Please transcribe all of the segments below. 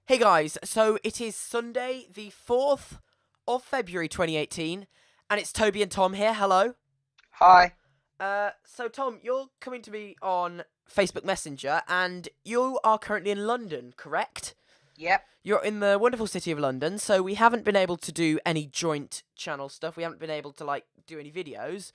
Hey guys, so it is Sunday, the 4th of February 2018, and it's Toby and Tom here. Hello. Hi. So Tom, you're coming to me on Facebook Messenger, and you are currently in London, correct? Yep. You're in the wonderful city of London, so we haven't been able to do any joint channel stuff. We haven't been able to, do any videos.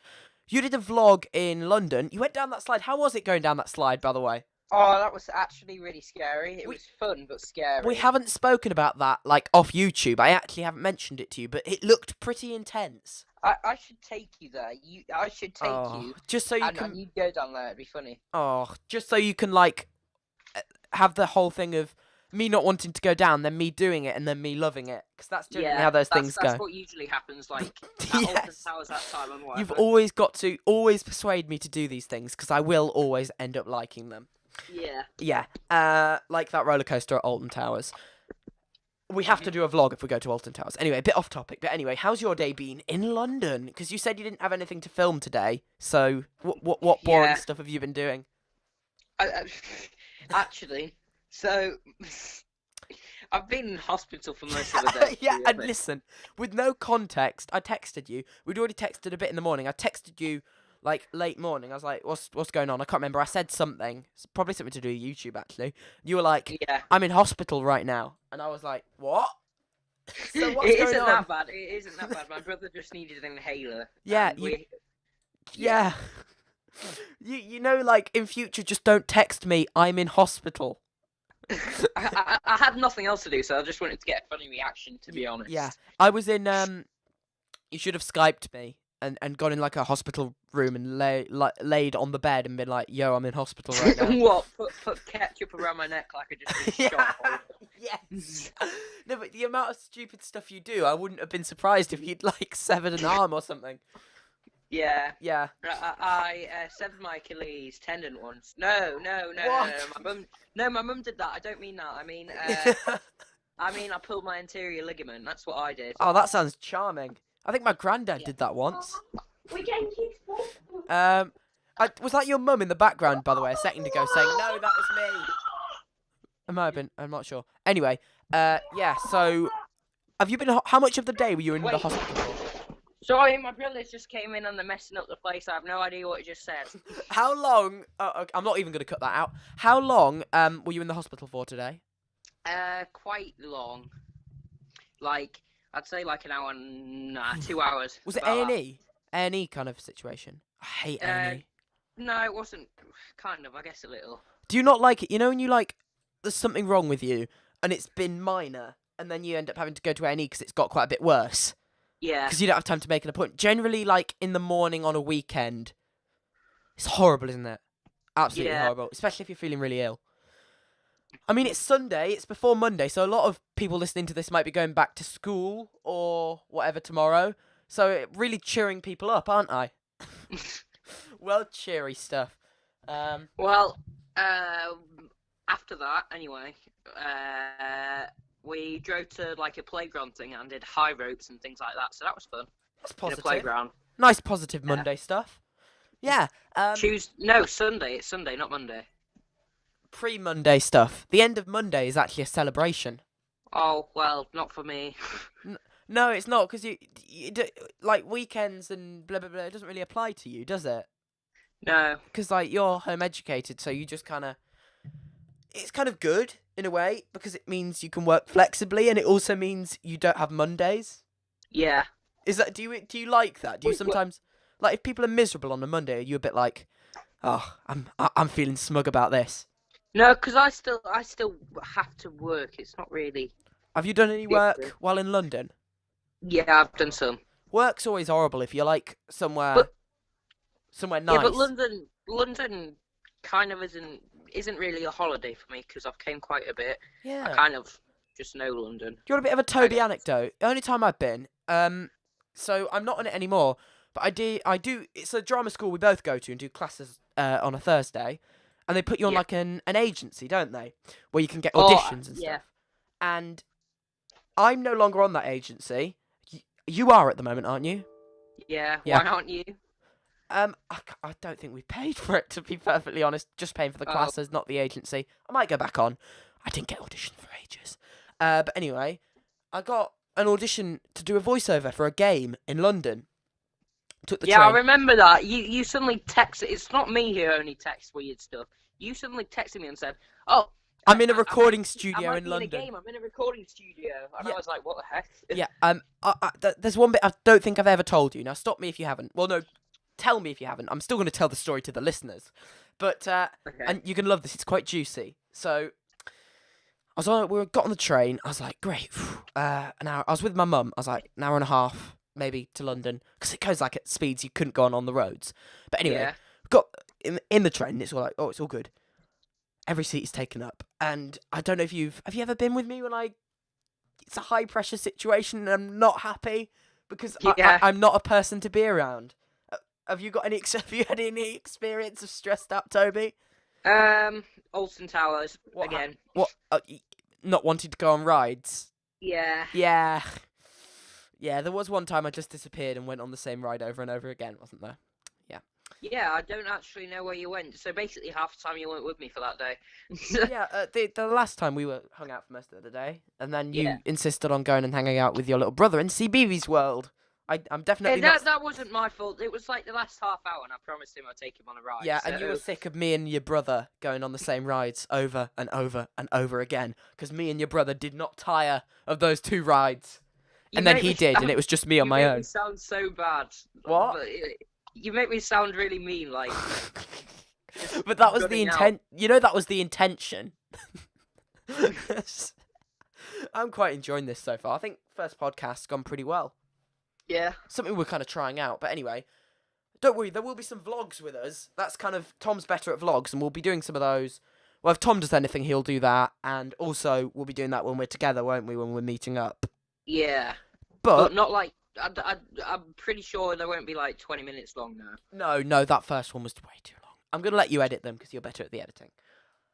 You did a vlog in London. You went down that slide. How was it going down that slide, by the way? Oh, that was actually really scary. It We- was fun but scary. We haven't spoken about that, off YouTube. I actually haven't mentioned it to you, but it looked pretty intense. I should take you there. I should take you. Just so you and can... you go down there. It'd be funny. Oh, just so you can, have the whole thing of me not wanting to go down, then me doing it, and then me loving it. Because that's generally how those things go. That's what usually happens, at Alton Towers that time and whatever. You've always got to persuade me to do these things, because I will always end up liking them. Yeah. Yeah, like that roller coaster at Alton Towers. We have to do a vlog if we go to Alton Towers. Anyway, a bit off topic, but anyway, how's your day been in London? Because you said you didn't have anything to film today, so what boring stuff have you been doing? Actually, so I've been in hospital for most of the day. Yeah, and listen, with no context, I texted you. We'd already texted a bit in the morning. I texted you late morning. I was like, what's going on? I can't remember. I said something. It's probably something to do with YouTube, actually. You were like, yeah, I'm in hospital right now. And I was like, what? So what's it going isn't on? that bad. It isn't that bad. My brother just needed an inhaler. Yeah, yeah. You know, in future, just don't text me, I'm in hospital. I had nothing else to do, so I just wanted to get a funny reaction, to be honest. Yeah. I was in, you should have Skyped me. And gone in a hospital room and laid on the bed and been like, yo, I'm in hospital right now. What? Put ketchup around my neck like I just been shot. Yes. No, but the amount of stupid stuff you do, I wouldn't have been surprised if you'd severed an arm or something. Yeah. Yeah. I severed my Achilles tendon once. No. What? My mum did that. I don't mean that. I mean, I pulled my anterior ligament. That's what I did. Oh, that sounds charming. I think my granddad did that once. We're getting Was that your mum in the background, by the way, a second ago, saying, no, that was me? It might have been. I'm not sure. Anyway, yeah, so, have you been, how much of the day were you in the hospital for? Sorry, my brothers just came in and they're messing up the place. I have no idea what he just said. How long, okay, I'm not even going to cut that out. How long, were you in the hospital for today? Quite long. I'd say an hour, 2 hours. Was it A&E? A&E kind of situation? I hate A&E. No, it wasn't. Kind of, I guess a little. Do you not like it? You know when you there's something wrong with you, and it's been minor, and then you end up having to go to A&E because it's got quite a bit worse? Yeah. Because you don't have time to make an appointment. Generally, in the morning on a weekend, it's horrible, isn't it? Absolutely horrible, especially if you're feeling really ill. I mean, it's Sunday, it's before Monday, so a lot of people listening to this might be going back to school or whatever tomorrow. So really cheering people up, aren't I? Well, cheery stuff. Well, after that, anyway, we drove to a playground thing and did high ropes and things like that. So that was fun. That's positive. In a playground. Nice positive Monday stuff. Yeah. Sunday. It's Sunday, not Monday. Pre-Monday stuff. The end of Monday is actually a celebration. Oh, well, not for me. No, it's not, because you do, weekends and blah, blah, blah, it doesn't really apply to you, does it? No. Because, you're home educated, so you just kind of... It's kind of good, in a way, because it means you can work flexibly, and it also means you don't have Mondays. Yeah. Do you like that? Do you sometimes... if people are miserable on a Monday, are you a bit like, oh, I'm feeling smug about this? No, because I still have to work. It's not really... Have you done any work while in London? Yeah, I've done some. Work's always horrible if you're somewhere nice. Yeah, but London kind of isn't really a holiday for me because I've came quite a bit. Yeah. I kind of just know London. Do you want a bit of a Toby anecdote? The only time I've been, so I'm not on it anymore, but I do. It's a drama school we both go to and do classes on a Thursday. And they put you on an agency, don't they? Where you can get auditions and stuff. And I'm no longer on that agency. You are at the moment, aren't you? Yeah. Why aren't you? I don't think we paid for it, to be perfectly honest. Just paying for the classes, not the agency. I might go back on. I didn't get auditions for ages. But anyway, I got an audition to do a voiceover for a game in London. Took the train. I remember that. You suddenly texted. It's not me who only texts weird stuff. You suddenly texted me and said, "Oh, I'm in a recording studio in London. I'm in a recording studio," and I was like, "What the heck?" Yeah. There's one bit I don't think I've ever told you. Now stop me if you haven't. Well, no, tell me if you haven't. I'm still going to tell the story to the listeners, but Okay. and you can love this. It's quite juicy. So we got on the train. I was like, great. An hour. I was with my mum. I was like, an hour and a half maybe to London because it goes like at speeds you couldn't go on the roads. But anyway, got in the train. It's all like, oh, it's all good. Every seat is taken up, and I don't know if have you ever been with me when it's a high pressure situation and I'm not happy because I'm not a person to be around. Have you had any experience of stressed out, Toby? Alton Towers again. What? Not wanting to go on rides? Yeah. Yeah. Yeah, there was one time I just disappeared and went on the same ride over and over again, wasn't there? Yeah. Yeah, I don't actually know where you went. So basically, half the time you weren't with me for that day. Yeah, the last time we were hung out for most of the day, and then you insisted on going and hanging out with your little brother in CBeebies World. I'm definitely that wasn't my fault. It was like the last half hour, and I promised him I'd take him on a ride. Yeah, so... and you were sick of me and your brother going on the same rides over and over and over again, because me and your brother did not tire of those two rides. And then he did, and it was just me on my own. You make me sound so bad. What? You make me sound really mean, like... But that was the intent. You know, that was the intention. I'm quite enjoying this so far. I think first podcast's gone pretty well. Yeah. Something we're kind of trying out. But anyway, don't worry, there will be some vlogs with us. That's kind of... Tom's better at vlogs, and we'll be doing some of those. Well, if Tom does anything, he'll do that. And also, we'll be doing that when we're together, won't we, when we're meeting up? Yeah. But not like... I'm pretty sure they won't be like 20 minutes long now. No, that first one was way too long. I'm going to let you edit them because you're better at the editing.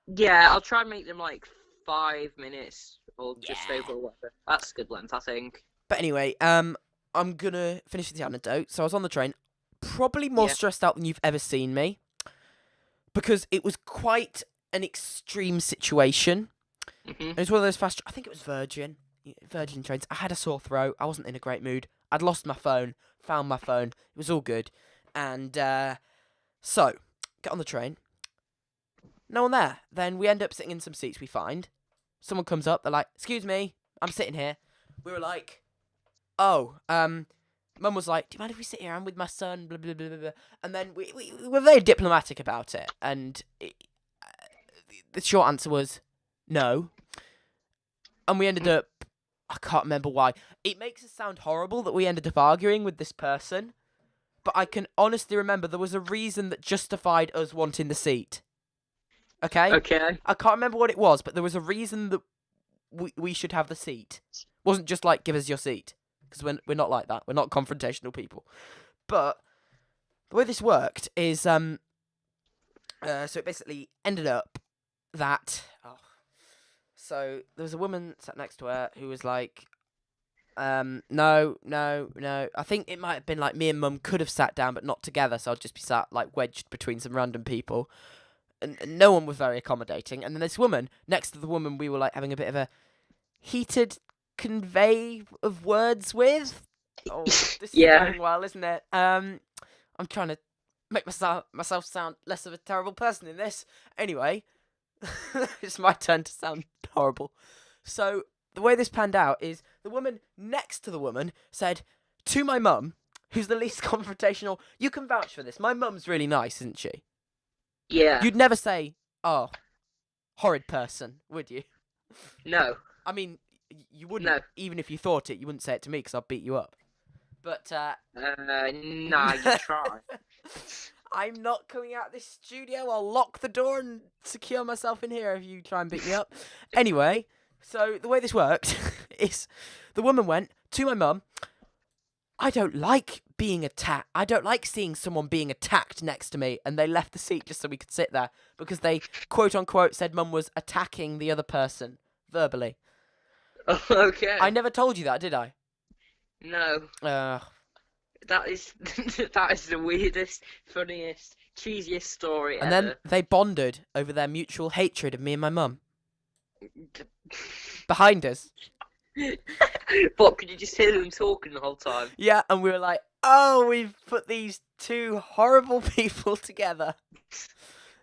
Yeah, I'll try and make them like 5 minutes or just over or whatever. That's good length, I think. But anyway, I'm going to finish with the anecdote. So I was on the train, probably more stressed out than you've ever seen me, because it was quite an extreme situation. Mm-hmm. It was one of those fast... I think it was Virgin trains. I had a sore throat. I wasn't in a great mood. I'd lost my phone, found my phone. It was all good. And so, get on the train. No one there. Then we end up sitting in some seats we find. Someone comes up. They're like, excuse me, I'm sitting here. We were like, oh, Mum was like, do you mind if we sit here? I'm with my son, blah, blah, blah, blah, blah. And then we were very diplomatic about it. And the short answer was no. And we ended up... I can't remember why. It makes it sound horrible that we ended up arguing with this person, but I can honestly remember there was a reason that justified us wanting the seat. Okay? Okay. I can't remember what it was, but there was a reason that we should have the seat. It wasn't just like, give us your seat, because we're not like that. We're not confrontational people. But the way this worked is, so it basically ended up that... So there was a woman sat next to her who was like, no. I think it might have been like me and Mum could have sat down, but not together. So I'd just be sat like wedged between some random people. And no one was very accommodating. And then this woman next to the woman we were like having a bit of a heated convey of words with. Oh, this is going well, isn't it? I'm trying to make myself sound less of a terrible person in this. Anyway. It's my turn to sound horrible. So, the way this panned out is the woman next to the woman said to my mum, who's the least confrontational, you can vouch for this. My mum's really nice, isn't she? Yeah. You'd never say, oh, horrid person, would you? No. I mean, you wouldn't. No. Even if you thought it, you wouldn't say it to me because I'd beat you up. But, nah, you try. I'm not coming out of this studio. I'll lock the door and secure myself in here if you try and beat me up. Anyway, so the way this worked is the woman went to my mum. I don't like being attacked. I don't like seeing someone being attacked next to me. And they left the seat just so we could sit there because they, quote unquote, said Mum was attacking the other person verbally. Okay. I never told you that, did I? No. That is the weirdest, funniest, cheesiest story and ever. Then they bonded over their mutual hatred of me and my mum. Behind us. What, could you just hear them talking the whole time? Yeah, and we were like, oh, we've put these two horrible people together.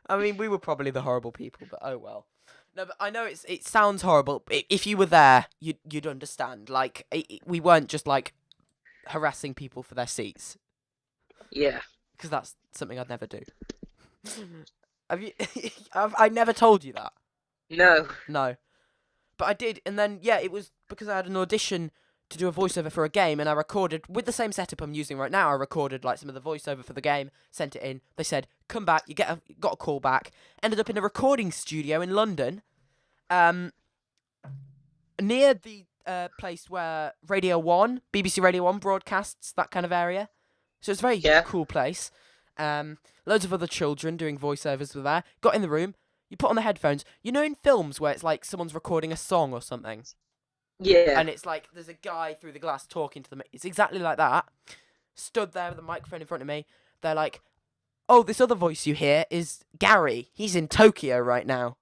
I mean, we were probably the horrible people, but oh well. No, but I know it sounds horrible. If you were there, you'd understand. Like, we weren't just like harassing people for their seats. Yeah. Because that's something I'd never do. Have you? I never told you that. No. No. But I did, and then yeah, it was because I had an audition to do a voiceover for a game, and I recorded with the same setup I'm using right now. I recorded like some of the voiceover for the game, sent it in. They said, "Come back." You got a call back. Ended up in a recording studio in London, near the place where Radio 1, BBC Radio 1 broadcasts, that kind of area. So it's a very cool place. Loads of other children doing voiceovers were there. Got in the room. You put on the headphones. You know in films where it's like someone's recording a song or something? Yeah. And it's like there's a guy through the glass talking to them. It's exactly like that. Stood there with a microphone in front of me. They're like, oh, this other voice you hear is Gary. He's in Tokyo right now.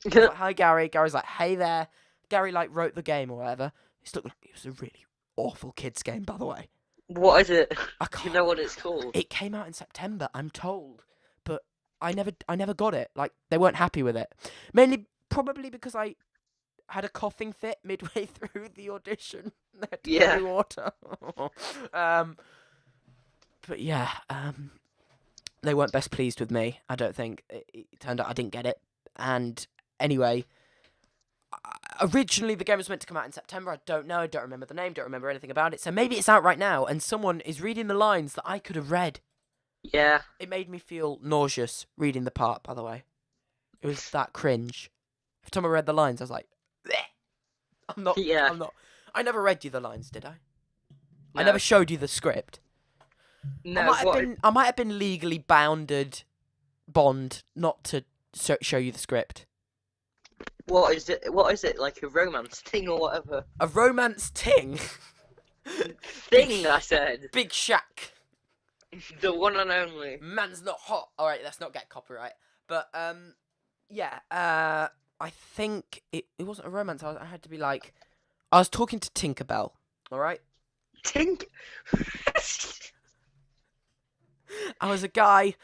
Like, hi, Gary. Gary's like, hey there. Gary like wrote the game or whatever. It was a really awful kids game, by the way. What is it? I can't. Do you know what it's called? It came out in September, I'm told. But I never got it. Like, they weren't happy with it. Mainly, probably because I had a coughing fit midway through the audition. They had to give me water. But yeah, they weren't best pleased with me. I don't think. It turned out I didn't get it. And anyway, originally the game was meant to come out in September. I don't know. I don't remember the name. Don't remember anything about it. So maybe it's out right now, and someone is reading the lines that I could have read. Yeah. It made me feel nauseous reading the part, by the way. It was that cringe. Every time I read the lines, I was like, bleh. I'm not. I never read you the lines, did I? No. I never showed you the script. No, I might have been legally bond not to show you the script. What is it? What is it? Like a romance thing or whatever? A romance ting? Thing, I said. Big Shack. The one and only. Man's not hot. All right, let's not get copyright. But yeah. I think it wasn't a romance. I had to be like, I was talking to Tinkerbell. All right. I was a guy,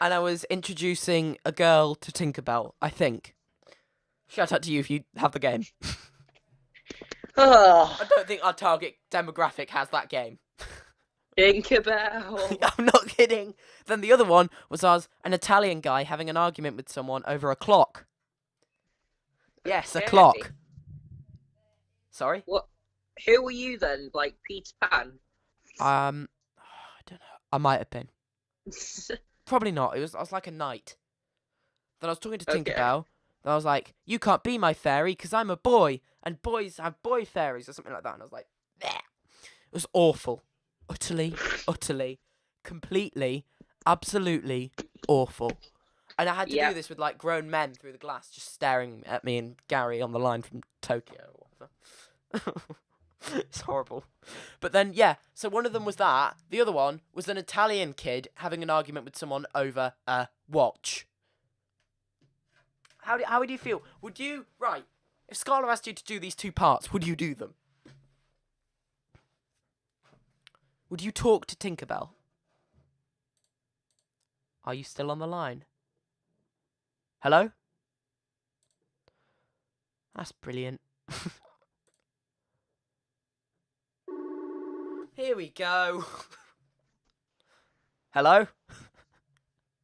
and I was introducing a girl to Tinkerbell. I think. Shout out to you if you have the game. Oh. I don't think our target demographic has that game. Tinkerbell. I'm not kidding. Then the other one was an Italian guy having an argument with someone over a clock. Yes, a clock. Sorry? What? Who were you then? Like Peter Pan? I don't know. I might have been. Probably not. I was like a knight. Then I was talking to Tinkerbell. Then I was like, you can't be my fairy because I'm a boy. And boys have boy fairies or something like that. And I was like, bleh. It was awful. Utterly, completely, absolutely awful. And I had to do this with like grown men through the glass just staring at me and Gary on the line from Tokyo or whatever. It's horrible. But then, yeah, so one of them was that. The other one was an Italian kid having an argument with someone over a watch. How would you feel? Would you, right, if Scarlett asked you to do these two parts, would you do them? Would you talk to Tinkerbell? Are you still on the line? Hello? That's brilliant. Here we go. Hello?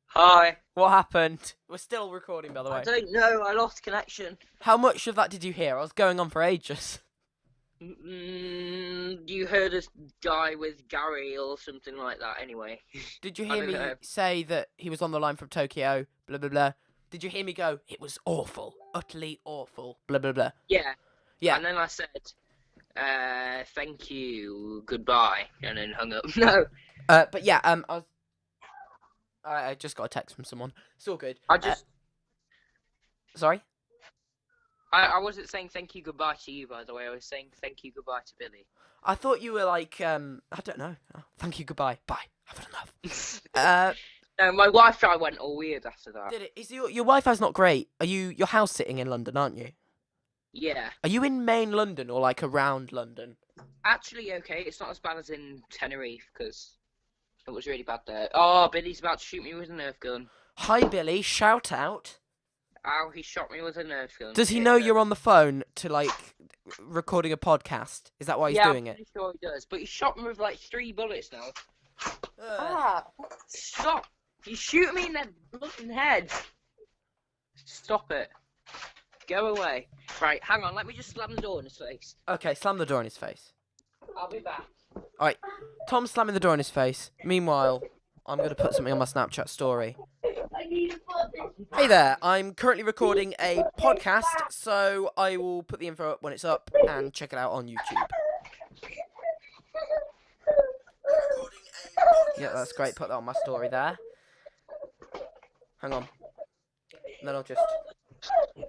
Hi. What happened? We're still recording, by the way. I don't know. I lost connection. How much of that did you hear? I was going on for ages. You heard a guy with Gary or something like that anyway. Did you hear me say that he was on the line from Tokyo, blah, blah, blah? Did you hear me go, it was awful, utterly awful, blah, blah, blah? Yeah. Yeah. And then I said, thank you, goodbye, and then hung up. No. But yeah, I just got a text from someone. It's all good. Sorry? I wasn't saying thank you goodbye to you, by the way. I was saying thank you goodbye to Billy. I thought you were like, I don't know. Oh, thank you goodbye. Bye. I've had enough. No, my Wi-Fi went all weird after that. Did it? Is your Wi-Fi's not great? You're house sitting in London, aren't you? Yeah. Are you in main London or like around London? Actually, okay. It's not as bad as in Tenerife because it was really bad there. Oh, Billy's about to shoot me with a Nerf gun. Hi, Billy. Shout out. Ow, he shot me with a Nerf gun. Does he know you're on the phone to like recording a podcast? Is that why he's doing I'm it? pretty sure he does. But he shot me with like 3 bullets now. Stop! You shoot me in the fucking head. Stop it. Go away. Right, hang on. Let me just slam the door in his face. Okay, slam the door in his face. I'll be back. Alright, Tom's slamming the door in his face. Meanwhile, I'm going to put something on my Snapchat story. Hey there, I'm currently recording a podcast, so I will put the info up when it's up and check it out on YouTube. Yeah, that's great. Put that on my story there. Hang on. And then I'll just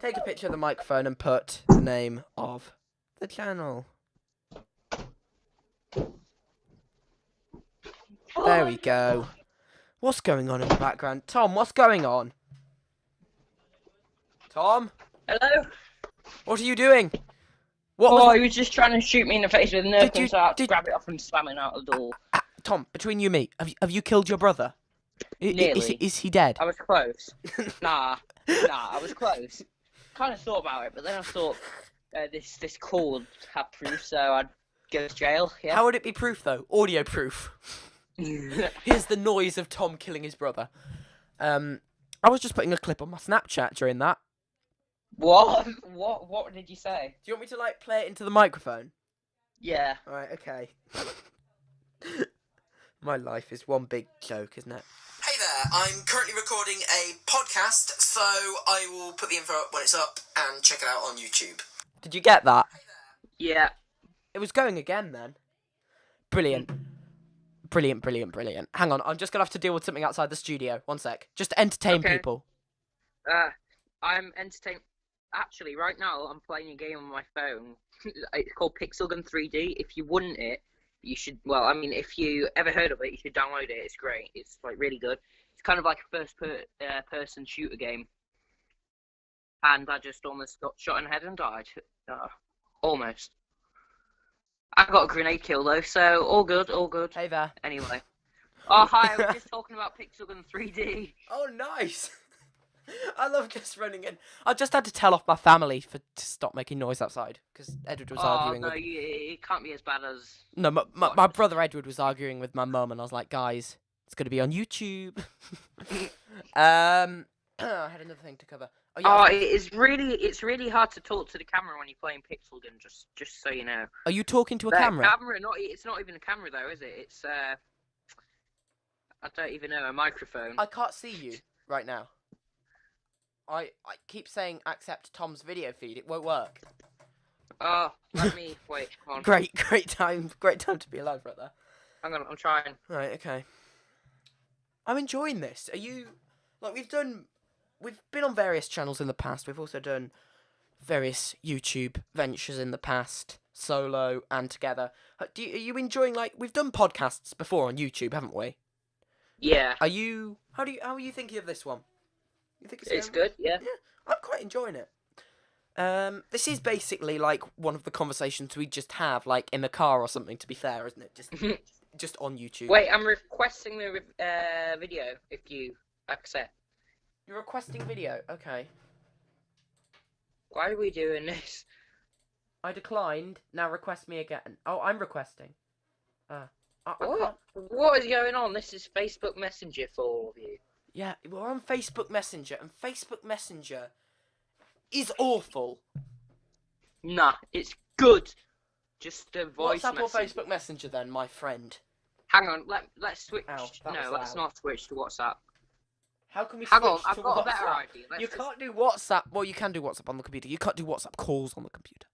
take a picture of the microphone and put the name of the channel. There we go. What's going on in the background? Tom, what's going on? Tom? Hello? What are you doing? He was just trying to shoot me in the face with a Nerf gun, so I had to grab it off and slam it out the door. Tom, between you and me, have you killed your brother? Nearly. Is he dead? I was close. Nah, I was close. Kind of thought about it, but then I thought this call had proof, so I'd go to jail. Yeah. How would it be proof though? Audio proof. Here's the noise of Tom killing his brother. I was just putting a clip on my Snapchat during that. What? What did you say? Do you want me to like play it into the microphone? Yeah. Alright, okay. My life is one big joke, isn't it? Hey there, I'm currently recording a podcast, so I will put the info up when it's up and check it out on YouTube. Did you get that? Yeah. It was going again then. Brilliant. Brilliant. Hang on, I'm just going to have to deal with something outside the studio. One sec. Just to entertain people. I'm entertained. Actually, right now, I'm playing a game on my phone. It's called Pixel Gun 3D. If you want it, you should... Well, I mean, if you ever heard of it, you should download it. It's great. It's, like, really good. It's kind of like a first-person shooter game. And I just almost got shot in the head and died. Almost. I got a grenade kill, though, so all good. Hey there. Anyway. Oh, hi, I was just talking about Pixel Gun 3D. Oh, nice. I love just running in. I just had to tell off my family to stop making noise outside, because Edward was arguing with... it can't be as bad as... No, my brother Edward was arguing with my mum, and I was like, guys, it's going to be on YouTube. I had another thing to cover. It's really hard to talk to the camera when you're playing Pixel Gun, just so you know. Are you talking to a camera? It's not even a camera, though, is it? It's, I don't even know, a microphone. I can't see you right now. I keep saying accept Tom's video feed. It won't work. Oh, let me wait. Come on. Great time to be alive right there. Hang on, I'm trying. Right, okay. I'm enjoying this. Are you like we've been on various channels in the past. We've also done various YouTube ventures in the past, solo and together. Are you enjoying we've done podcasts before on YouTube, haven't we? Yeah. How are you thinking of this one? You think it's good? Yeah. I'm quite enjoying it. This is basically like one of the conversations we just have, like in the car or something. To be fair, isn't it? Just on YouTube. Wait, I'm requesting the video if you accept. You're requesting video, okay. Why are we doing this? I declined. Now request me again. Oh, I'm requesting. What is going on? This is Facebook Messenger for all of you. Yeah, we're on Facebook Messenger, and Facebook Messenger is awful. Nah, it's good. Just a voice WhatsApp message. or Facebook Messenger then, my friend? Hang on, let's switch. Ow, no, let's not switch to WhatsApp. How can we Hang switch on, I've to got WhatsApp? a better idea. You can't do WhatsApp. Well, you can do WhatsApp on the computer. You can't do WhatsApp calls on the computer.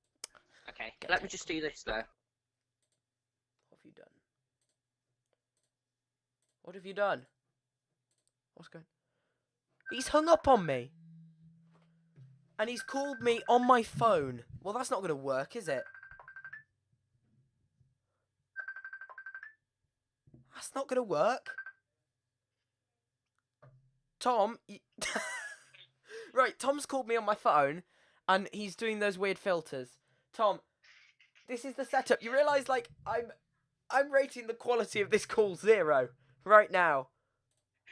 Okay, let me just do this though. What have you done? What have you done? What's going? He's hung up on me. And he's called me on my phone. Well, that's not going to work, is it? That's not going to work. Tom, Right, Tom's called me on my phone, and he's doing those weird filters. Tom, this is the setup. You realise, like, I'm rating the quality of this call 0 right now.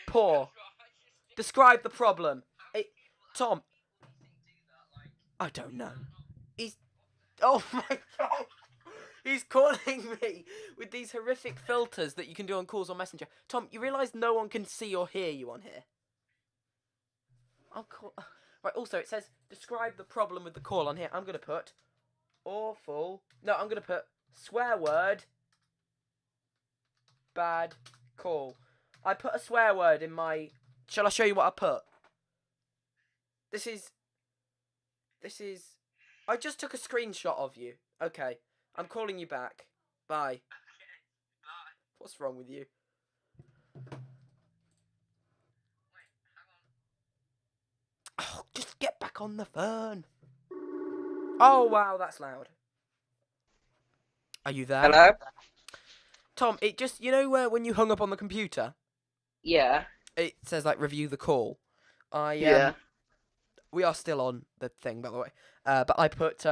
Poor. Describe the problem. Tom. I don't know. Oh my god. He's calling me with these horrific filters that you can do on calls on Messenger. Tom, you realise no one can see or hear you on here? I'll call. Right, also, it says, describe the problem with the call on here. I'm going to put awful. No, I'm going to put swear word. Bad call. I put a swear word in my... Shall I show you what I put? This is... I just took a screenshot of you. Okay. I'm calling you back. Bye. Okay, bye. What's wrong with you? Wait, hang on. Oh, just get back on the phone. Oh, wow, that's loud. Are you there? Hello? Tom, it just... You know when you hung up on the computer? Yeah. It says, like, review the call. Yeah. We are still on the thing, by the way. But I put...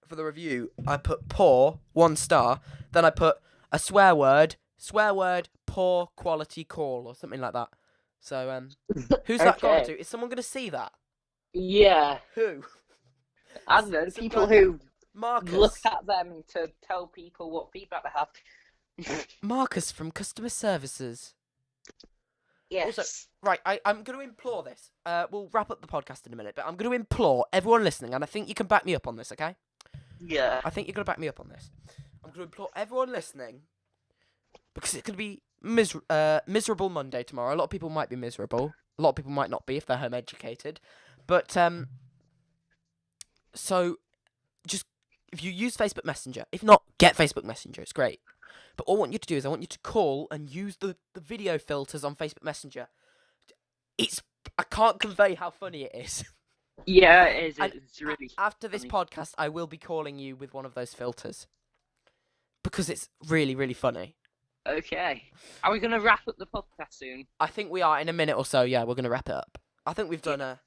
For the review, I put poor, 1 star. Then I put a swear word, poor quality call, or something like that. So, who's that gone to? Is someone going to see that? Yeah. Who? I don't know, the people who Marcus. look at them to tell people what feedback they have. Marcus from Customer Services. Yes. Also, right, I'm going to implore this. We'll wrap up the podcast in a minute, but I'm going to implore everyone listening, and I think you can back me up on this, okay? Yeah. I think you're going to back me up on this. I'm going to implore everyone listening, because it's going to be miserable Monday tomorrow. A lot of people might be miserable. A lot of people might not be if they're home educated. But, so, just, if you use Facebook Messenger, if not, get Facebook Messenger. It's great. But all I want you to do is I want you to call and use the video filters on Facebook Messenger. I can't convey how funny it is. Yeah, it is. It's really After this funny. podcast, I will be calling you with one of those filters. Because it's really, really funny. Okay. Are we going to wrap up the podcast soon? I think we are in a minute or so, yeah, we're going to wrap it up. I think we've done a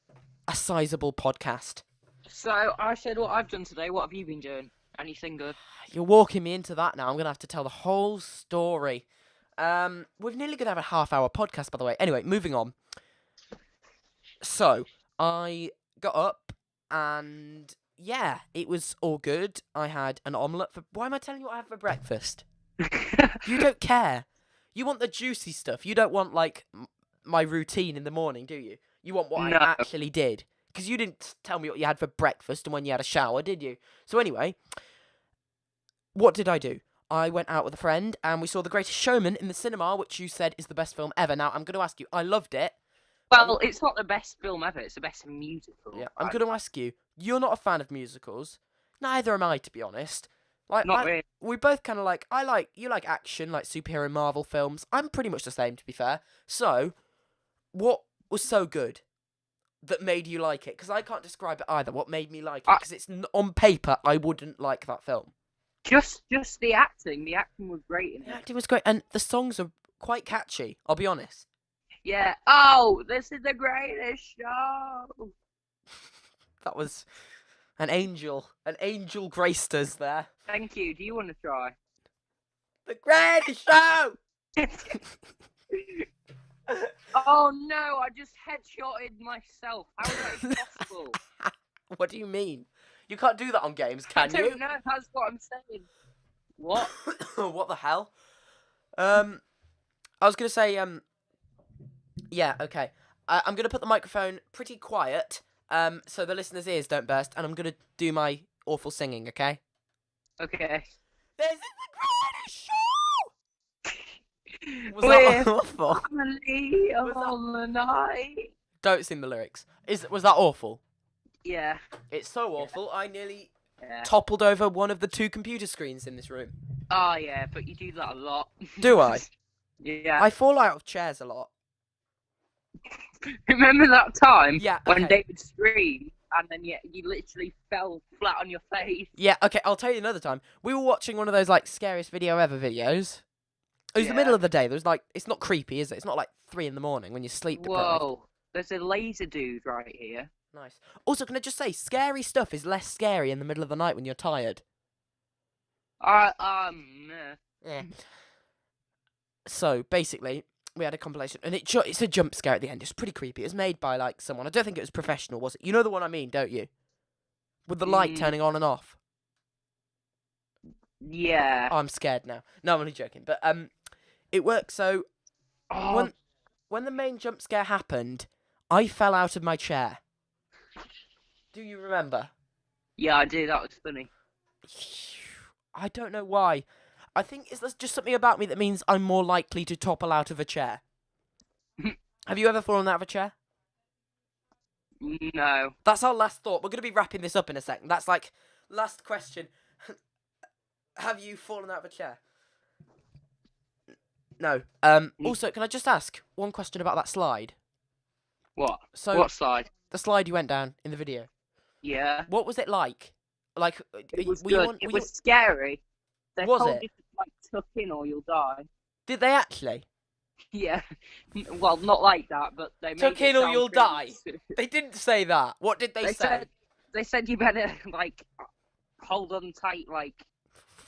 sizable podcast. So, I said what I've done today. What have you been doing? Anything good? You're walking me into that now. I'm going to have to tell the whole story. We're nearly going to have a half-hour podcast, by the way. Anyway, moving on. So, I got up and, yeah, it was all good. I had an omelette for... Why am I telling you what I had for breakfast? You don't care. You want the juicy stuff. You don't want, like, my routine in the morning, do you? You want what No. I actually did. Because you didn't tell me what you had for breakfast and when you had a shower, did you? So anyway, what did I do? I went out with a friend and we saw The Greatest Showman in the cinema, which you said is the best film ever. Now, I'm going to ask you, I loved it. Well, it's not the best film ever. It's the best musical. Yeah, I'm going to ask you, you're not a fan of musicals. Neither am I, to be honest. Like, Not really. We both kind of like, you like action, like superhero Marvel films. I'm pretty much the same, to be fair. So, what was so good that made you like it? Because I can't describe it either. What made me like it? Because it's on paper, I wouldn't like that film. Just the acting. The acting was great in it. The acting was great, and the songs are quite catchy. I'll be honest. Yeah. Oh, this is the greatest show. That was an angel graced us there. Thank you. Do you want to try? The greatest show. Oh no! I just headshotted myself. How is that possible? What do you mean? You can't do that on games, can you? I don't know. That's what I'm saying. What? What the hell? I was gonna say, yeah, okay. I'm gonna put the microphone pretty quiet, so the listeners' ears don't burst, and I'm gonna do my awful singing, okay? Okay. This is the greatest show! Was We're that awful? family Was that- on the night. Don't sing the lyrics. Was that awful? Yeah. It's so awful, I nearly Yeah. toppled over one of the 2 computer screens in this room. Oh yeah, but you do that a lot. Do I? Yeah. I fall out of chairs a lot. Remember that time? Yeah, When okay. David screamed and then you literally fell flat on your face. Yeah, okay, I'll tell you another time. We were watching one of those, like, scariest video ever videos. It was the middle Yeah. of the day. There was, like, it's not creepy, is it? It's not, like, 3 in the morning when you're sleep deprived. Whoa. There's a laser dude right here. Nice. Also, can I just say, scary stuff is less scary in the middle of the night when you're tired. Nah. Yeah. So basically, we had a compilation, and it's a jump scare at the end. It's pretty creepy. It was made by like someone. I don't think it was professional, was it? You know the one I mean, don't you? With the light turning on and off. Yeah. Oh, I'm scared now. No, I'm only joking. But it worked. So when the main jump scare happened, I fell out of my chair. Do you remember? Yeah, I do. That was funny. I don't know why. I think there's just something about me that means I'm more likely to topple out of a chair. Have you ever fallen out of a chair? No. That's our last thought. We're going to be wrapping this up in a second. That's like, last question. Have you fallen out of a chair? No. Also, can I just ask one question about that slide? What? So, What slide? the slide you went down in the video. Yeah. What was it like? Like, It was were you good. It was scary. They Was told it? you to like tuck in or you'll die. Did they actually? Yeah. Well, not like that, but they made Tuck it in or sound you'll pretty die. s- They didn't say that. What did they say? They said you better like hold on tight, like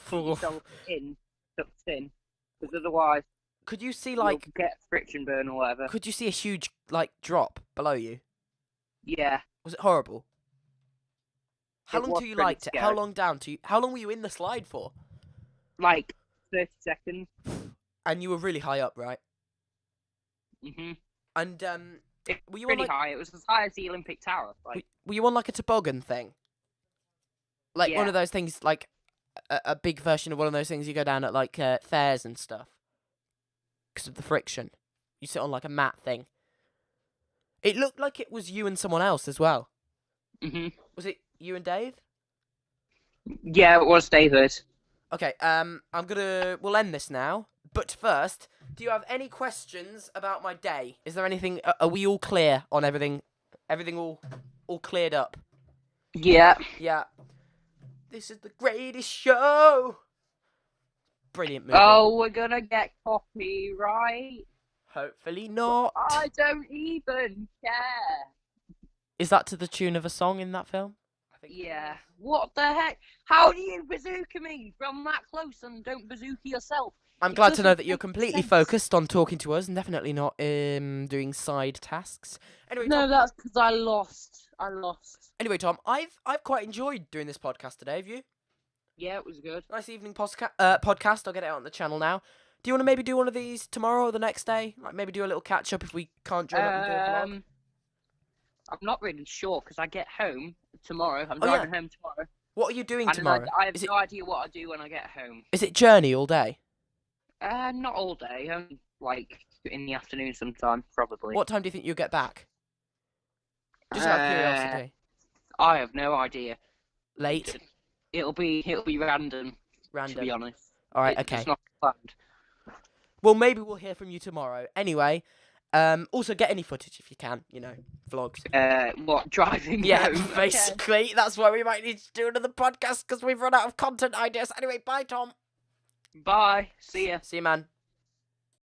keep yourself tucked in, because otherwise Could you see you'll like? get friction burn or whatever. Could you see a huge like drop below you? Yeah. Was it horrible? How It long was till you pretty liked it? scary. How long down to you? How long were you in the slide for? Like 30 seconds. And you were really high up, right? Mhm. And It were was you on pretty like? high. It was as high as the Olympic Tower. Like, Were you on like a toboggan thing? Like one Yeah. of those things, like a big version of one of those things you go down at like fairs and stuff. Because of the friction, you sit on like a mat thing. It looked like it was you and someone else as well. Mhm. Was it you and Dave? Yeah, it was David. Okay, we'll end this now. But first, do you have any questions about my day? Is there anything, are we all clear on everything? Everything all cleared up? Yeah. Yeah. This is the greatest show! Brilliant movie. Oh, we're gonna get copyright. Hopefully not. I don't even care. Is that to the tune of a song in that film? I think. Yeah. What the heck? How do you bazooka me from that close and don't bazooka yourself? I'm It glad to know doesn't that you're make completely sense. focused on talking to us and definitely not doing side tasks. Anyway, No, Tom, that's because I lost. I've quite enjoyed doing this podcast today. Have you? Yeah, it was good. Nice evening podcast. I'll get it out on the channel now. Do you want to maybe do one of these tomorrow or the next day? Like maybe do a little catch up if we can't join up and do a vlog. I'm not really sure because I get home tomorrow. I'm Oh, yeah. driving home tomorrow. What are you doing And tomorrow? I have Is it no idea what I do when I get home. is it journey all day? Not all day. Only like in the afternoon sometime, probably. What time do you think you'll get back? Just out of curiosity. I have no idea. Late. It'll be random. To Random. be honest. All right. It's Okay. not planned. Well, maybe we'll hear from you tomorrow. Anyway, also get any footage if you can. You know, vlogs. What driving? Yeah, home? Okay. basically. That's why we might need to do another podcast because we've run out of content ideas. Anyway, bye, Tom. Bye. See ya. See you, man.